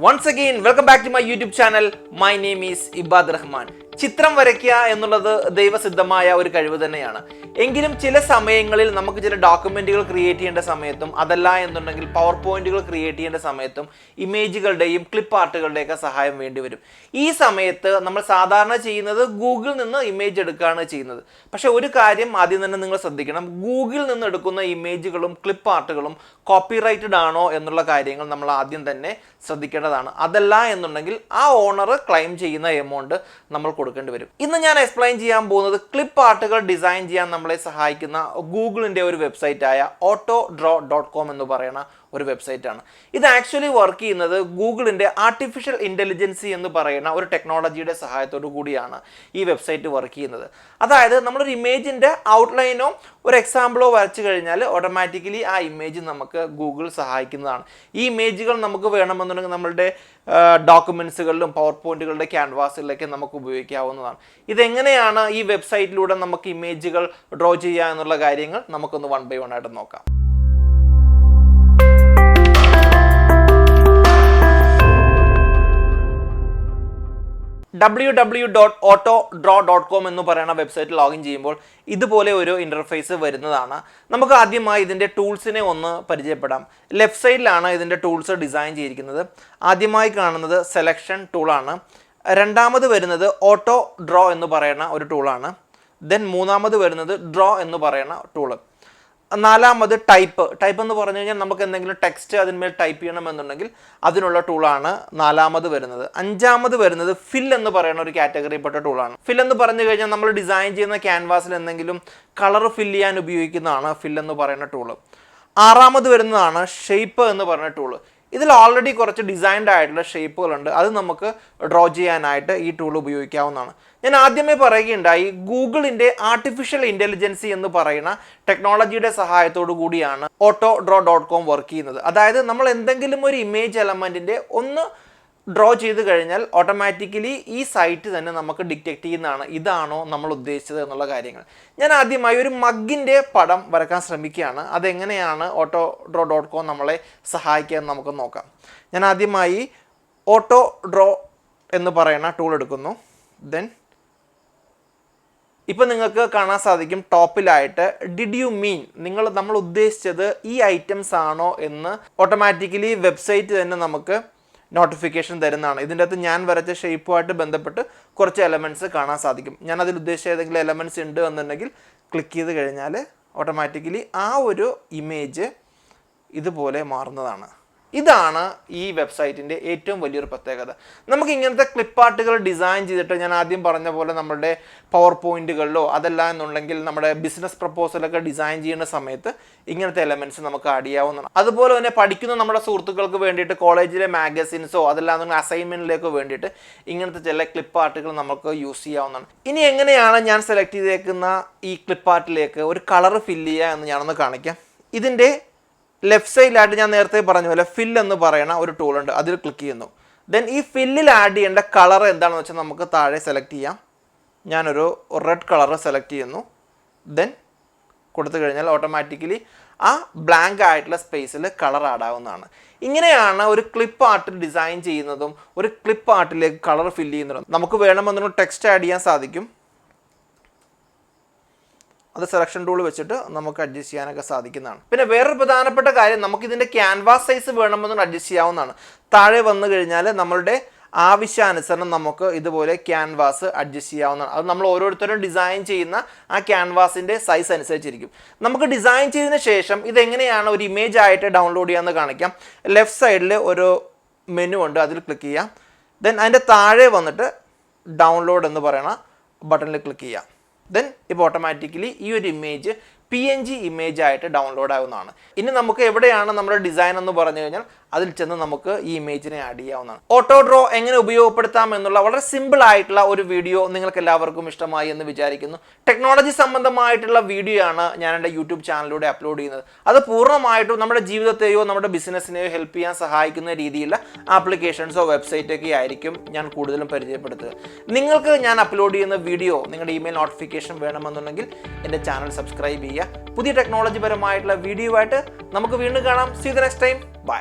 Once again, welcome back to my YouTube channel. My name is Ibad Rahman. ചിത്രം വരയ്ക്കുക എന്നുള്ളത് ദൈവസിദ്ധമായ ഒരു കഴിവ് തന്നെയാണ്. എങ്കിലും ചില സമയങ്ങളിൽ നമുക്ക് ചില ഡോക്യുമെന്റുകൾ ക്രിയേറ്റ് ചെയ്യേണ്ട സമയത്തും അതല്ല എന്നുണ്ടെങ്കിൽ പവർ പോയിന്റുകൾ ക്രിയേറ്റ് ചെയ്യേണ്ട സമയത്തും ഇമേജുകളുടെയും ക്ലിപ്പ് ആർട്ടുകളുടെയൊക്കെ സഹായം വേണ്ടി വരും. ഈ സമയത്ത് നമ്മൾ സാധാരണ ചെയ്യുന്നത് ഗൂഗിളിൽ നിന്ന് ഇമേജ് എടുക്കുകയാണ് ചെയ്യുന്നത്. പക്ഷെ ഒരു കാര്യം ആദ്യം തന്നെ നിങ്ങൾ ശ്രദ്ധിക്കണം, ഗൂഗിളിൽ നിന്ന് എടുക്കുന്ന ഇമേജുകളും ക്ലിപ്പ് ആർട്ടുകളും കോപ്പിറൈറ്റഡ് ആണോ എന്നുള്ള കാര്യങ്ങൾ നമ്മൾ ആദ്യം തന്നെ ശ്രദ്ധിക്കേണ്ടതാണ്. അതല്ല എന്നുണ്ടെങ്കിൽ ആ ഓണർ ക്ലെയിം ചെയ്യുന്ന എമൗണ്ട് നമ്മൾ കൊടുക്കേണ്ടി വരും. ഇന്ന് ഞാൻ എക്സ്പ്ലെയിൻ ചെയ്യാൻ പോകുന്നത് ക്ലിപ്പ് ആർട്ടുകൾ ഡിസൈൻ ചെയ്യാൻ നമ്മളെ സഹായിക്കുന്ന ഗൂഗിളിൻ്റെ ഒരു വെബ്സൈറ്റായ autodraw.com എന്ന് പറയുന്ന ഒരു വെബ്സൈറ്റാണ്. ഇത് ആക്ച്വലി വർക്ക് ചെയ്യുന്നത് ഗൂഗിളിൻ്റെ ആർട്ടിഫിഷ്യൽ ഇൻ്റലിജൻസി എന്ന് പറയുന്ന ഒരു ടെക്നോളജിയുടെ സഹായത്തോടു കൂടിയാണ് ഈ വെബ്സൈറ്റ് വർക്ക് ചെയ്യുന്നത്. അതായത് നമ്മളൊരു ഇമേജിൻ്റെ ഔട്ട്ലൈനോ ഒരു എക്സാമ്പിളോ വരച്ചു കഴിഞ്ഞാൽ ഓട്ടോമാറ്റിക്കലി ആ ഇമേജ് നമുക്ക് ഗൂഗിൾ സഹായിക്കുന്നതാണ്. ഈ ഇമേജുകൾ നമുക്ക് വേണമെന്നുണ്ടെങ്കിൽ നമ്മളുടെ ഡോക്യുമെൻറ്റ്സുകളിലും പവർ പോയിന്റുകളുടെ ക്യാൻവാസുകളിലൊക്കെ നമുക്ക് ഉപയോഗിക്കാവുന്നതാണ്. ഇതെങ്ങനെയാണ് ഈ വെബ്സൈറ്റിലൂടെ നമുക്ക് ഇമേജുകൾ ഡ്രോ ചെയ്യുക എന്നുള്ള കാര്യങ്ങൾ നമുക്കൊന്ന് വൺ ബൈ വൺ ആയിട്ട് നോക്കാം. www.autodraw.com എന്ന് പറയുന്ന വെബ്സൈറ്റ് ലോഗിൻ ചെയ്യുമ്പോൾ ഇതുപോലെ ഒരു ഇൻ്റർഫേസ് വരുന്നതാണ്. നമുക്ക് ആദ്യമായി ഇതിൻ്റെ ടൂൾസിനെ ഒന്ന് പരിചയപ്പെടാം. ലെഫ്റ്റ് സൈഡിലാണ് ഇതിൻ്റെ ടൂൾസ് ഡിസൈൻ ചെയ്തിരിക്കുന്നത്. ആദ്യമായി കാണുന്നത് സെലക്ഷൻ ടൂളാണ്. രണ്ടാമത് വരുന്നത് ഓട്ടോ ഡ്രോ എന്ന് പറയുന്ന ഒരു ടൂളാണ്. ദെൻ മൂന്നാമത് വരുന്നത് ഡ്രോ എന്ന് പറയുന്ന ടൂള്. നാലാമത് ടൈപ്പ് എന്ന് പറഞ്ഞു കഴിഞ്ഞാൽ നമുക്ക് എന്തെങ്കിലും ടെക്സ്റ്റ് അതിന്മേൽ ടൈപ്പ് ചെയ്യണമെന്നുണ്ടെങ്കിൽ അതിനുള്ള ടൂളാണ് നാലാമത് വരുന്നത്. അഞ്ചാമത് വരുന്നത് ഫിൽ എന്ന് പറയുന്ന ഒരു കാറ്റഗറിപ്പെട്ട ടൂളാണ്. ഫിൽ എന്ന് പറഞ്ഞു കഴിഞ്ഞാൽ നമ്മൾ ഡിസൈൻ ചെയ്യുന്ന ക്യാൻവാസിൽ എന്തെങ്കിലും കളർ ഫിൽ ചെയ്യാൻ ഉപയോഗിക്കുന്നതാണ് ഫിൽ എന്ന് പറയുന്ന ടൂള്. ആറാമത് വരുന്നതാണ് ഷേപ്പ് എന്ന് പറയുന്ന ടൂള്. ഇതിൽ ഓൾറെഡി കുറച്ച് ഡിസൈൻഡ് ആയിട്ടുള്ള ഷേപ്പുകളുണ്ട്, അത് നമുക്ക് ഡ്രോ ചെയ്യാനായിട്ട് ഈ ടൂൾ ഉപയോഗിക്കാവുന്നതാണ്. ഞാൻ ആദ്യമേ പറയുകയുണ്ടായി, ഗൂഗിളിൻ്റെ ആർട്ടിഫിഷ്യൽ ഇൻ്റലിജൻസി എന്ന് പറയുന്ന ടെക്നോളജിയുടെ സഹായത്തോടു കൂടിയാണ് autodraw.com വർക്ക് ചെയ്യുന്നത്. അതായത് നമ്മൾ എന്തെങ്കിലും ഒരു ഇമേജ് എലമെൻറ്റിൻ്റെ ഒന്ന് ഡ്രോ ചെയ്ത് കഴിഞ്ഞാൽ ഓട്ടോമാറ്റിക്കലി ഈ സൈറ്റ് തന്നെ നമുക്ക് ഡിറ്റക്റ്റ് ചെയ്യുന്നതാണ് ഇതാണോ നമ്മൾ ഉദ്ദേശിച്ചത് എന്നുള്ള കാര്യങ്ങൾ. ഞാൻ ആദ്യമായി ഒരു മഗ്ഗിൻ്റെ പടം വരക്കാൻ ശ്രമിക്കുകയാണ്. അതെങ്ങനെയാണ് autodraw.com നമ്മളെ സഹായിക്കുക എന്ന് നമുക്ക് നോക്കാം. ഞാൻ ആദ്യമായി autodraw എന്ന് പറയുന്ന ടൂൾ എടുക്കുന്നു. ദെൻ ഇപ്പം നിങ്ങൾക്ക് കാണാൻ സാധിക്കും ടോപ്പിലായിട്ട് ഡിഡ് യു മീൻ, നമ്മൾ ഉദ്ദേശിച്ചത് ഈ ഐറ്റംസ് ആണോ എന്ന് ഓട്ടോമാറ്റിക്കലി വെബ്സൈറ്റ് തന്നെ നമുക്ക് നോട്ടിഫിക്കേഷൻ തരുന്നതാണ്. ഇതിൻ്റെ അകത്ത് ഞാൻ വരച്ച ഷേപ്പുമായിട്ട് ബന്ധപ്പെട്ട് കുറച്ച് എലമെൻറ്റ്സ് കാണാൻ സാധിക്കും. ഞാൻ അതിൽ ഉദ്ദേശിച്ച ഏതെങ്കിലും എലമെൻറ്റ്സ് ഉണ്ട് എന്നുണ്ടെങ്കിൽ ക്ലിക്ക് ചെയ്ത് കഴിഞ്ഞാൽ ഓട്ടോമാറ്റിക്കലി ആ ഒരു ഇമേജ് ഇതുപോലെ മാറുന്നതാണ്. ഇതാണ് ഈ വെബ്സൈറ്റിൻ്റെ ഏറ്റവും വലിയൊരു പ്രത്യേകത. നമുക്ക് ഇങ്ങനത്തെ ക്ലിപ്പ് ആർട്ടുകൾ ഡിസൈൻ ചെയ്തിട്ട് ഞാൻ ആദ്യം പറഞ്ഞ പോലെ നമ്മുടെ പവർ പോയിന്റുകളിലോ അതല്ല എന്നുണ്ടെങ്കിൽ നമ്മുടെ ബിസിനസ് പ്രപ്പോസലൊക്കെ ഡിസൈൻ ചെയ്യുന്ന സമയത്ത് ഇങ്ങനത്തെ എലമെൻറ്റ്സ് നമുക്ക് ആഡ് ചെയ്യാവുന്നതാണ്. അതുപോലെ തന്നെ പഠിക്കുന്ന നമ്മുടെ സുഹൃത്തുക്കൾക്ക് വേണ്ടിയിട്ട് കോളേജിലെ മാഗസിൻസോ അതല്ലാന്നുണ്ടെങ്കിൽ അസൈൻമെൻറ്റിലേക്കോ വേണ്ടിയിട്ട് ഇങ്ങനത്തെ ചില ക്ലിപ്പ് ആർട്ടുകൾ നമുക്ക് യൂസ് ചെയ്യാവുന്നതാണ്. ഇനി എങ്ങനെയാണ് ഞാൻ സെലക്ട് ചെയ്തേക്കുന്ന ഈ ക്ലിപ്പ് ആർട്ടിലേക്ക് ഒരു കളർ ഫില്ല് ചെയ്യുക എന്ന് ഞാനൊന്ന് കാണിക്കാം. ഇതിൻ്റെ ലെഫ്റ്റ് സൈഡിലായിട്ട് ഞാൻ നേരത്തെ പറഞ്ഞ പോലെ ഫിൽ എന്ന് പറയുന്ന ഒരു ടൂൾ ഉണ്ട്, അതിൽ ക്ലിക്ക് ചെയ്യുന്നു. ദെൻ ഈ ഫില്ലിൽ ആഡ് ചെയ്യേണ്ട കളർ എന്താണെന്ന് വെച്ചാൽ നമുക്ക് താഴെ സെലക്ട് ചെയ്യാം. ഞാനൊരു റെഡ് കളർ സെലക്ട് ചെയ്യുന്നു. ദെൻ കൊടുത്തു കഴിഞ്ഞാൽ ഓട്ടോമാറ്റിക്കലി ആ ബ്ലാങ്ക് ആയിട്ടുള്ള സ്പേസിൽ കളർ ആഡ് ആവുന്നതാണ്. ഇങ്ങനെയാണ് ഒരു ക്ലിപ്പ് ആർട്ട് ഡിസൈൻ ചെയ്യുന്നതും ഒരു ക്ലിപ്പ് ആർട്ടിലേക്ക് കളർ ഫില്ല് ചെയ്യുന്നതും. നമുക്ക് വേണമെന്നുള്ള ടെക്സ്റ്റ് ആഡ് ചെയ്യാൻ സാധിക്കും. അത് സെലക്ഷൻ ടൂൾ വെച്ചിട്ട് നമുക്ക് അഡ്ജസ്റ്റ് ചെയ്യാനൊക്കെ സാധിക്കുന്നതാണ്. പിന്നെ വേറൊരു പ്രധാനപ്പെട്ട കാര്യം, നമുക്കിതിൻ്റെ ക്യാൻവാസ് സൈസ് വേണമെന്ന് അഡ്ജസ്റ്റ് ചെയ്യാവുന്നതാണ്. താഴെ വന്നു കഴിഞ്ഞാൽ നമ്മളുടെ ആവശ്യാനുസരണം നമുക്ക് ഇതുപോലെ ക്യാൻവാസ് അഡ്ജസ്റ്റ് ചെയ്യാവുന്നതാണ്. അത് നമ്മൾ ഓരോരുത്തരും ഡിസൈൻ ചെയ്യുന്ന ആ ക്യാൻവാസിൻ്റെ സൈസ് അനുസരിച്ചിരിക്കും. നമുക്ക് ഡിസൈൻ ചെയ്തതിന് ശേഷം ഇതെങ്ങനെയാണ് ഒരു ഇമേജ് ആയിട്ട് ഡൗൺലോഡ് ചെയ്യാമെന്ന് കാണിക്കാം. ലെഫ്റ്റ് സൈഡിൽ ഒരു മെനു ഉണ്ട്, അതിൽ ക്ലിക്ക് ചെയ്യാം. ദെൻ അതിൻ്റെ താഴെ വന്നിട്ട് ഡൗൺലോഡ് എന്ന് പറയുന്ന ബട്ടണിൽ ക്ലിക്ക് ചെയ്യാം. ദെൻ ഇപ്പോൾ ഓട്ടോമാറ്റിക്കലി ഈ ഒരു ഇമേജ് PNG ഇമേജ് ആയിട്ട് ഡൗൺലോഡ് ആവുന്നതാണ്. ഇനി നമുക്ക് എവിടെയാണ് നമ്മുടെ ഡിസൈൻ എന്ന് പറഞ്ഞു കഴിഞ്ഞാൽ അതിൽ ചെന്ന് നമുക്ക് ഈ ഇമേജിനെ ആഡ് ചെയ്യാവുന്നതാണ്. ഓട്ടോഡ്രോ എങ്ങനെ ഉപയോഗപ്പെടുത്താം എന്നുള്ള വളരെ സിമ്പിൾ ആയിട്ടുള്ള ഒരു വീഡിയോ നിങ്ങൾക്ക് എല്ലാവർക്കും ഇഷ്ടമായി എന്ന് വിചാരിക്കുന്നു. ടെക്നോളജി സംബന്ധമായിട്ടുള്ള വീഡിയോ ആണ് ഞാൻ എൻ്റെ യൂട്യൂബ് ചാനലിലൂടെ അപ്ലോഡ് ചെയ്യുന്നത്. അത് പൂർണ്ണമായിട്ടും നമ്മുടെ ജീവിതത്തെയോ നമ്മുടെ ബിസിനസ്സിനെയോ ഹെൽപ്പ് ചെയ്യാൻ സഹായിക്കുന്ന രീതിയിലുള്ള ആപ്ലിക്കേഷൻസോ വെബ്സൈറ്റൊക്കെ ആയിരിക്കും ഞാൻ കൂടുതലും പരിചയപ്പെടുത്തുക. നിങ്ങൾക്ക് ഞാൻ അപ്ലോഡ് ചെയ്യുന്ന വീഡിയോ നിങ്ങളുടെ ഇമെയിൽ നോട്ടിഫിക്കേഷൻ വേണമെന്നുണ്ടെങ്കിൽ എൻ്റെ ചാനൽ സബ്സ്ക്രൈബ് ചെയ്യുക. പുതിയ ടെക്നോളജി പരമായിട്ടുള്ള വീഡിയോ ആയിട്ട് നമുക്ക് വീണ്ടും കാണാം. See you the next time. Bye.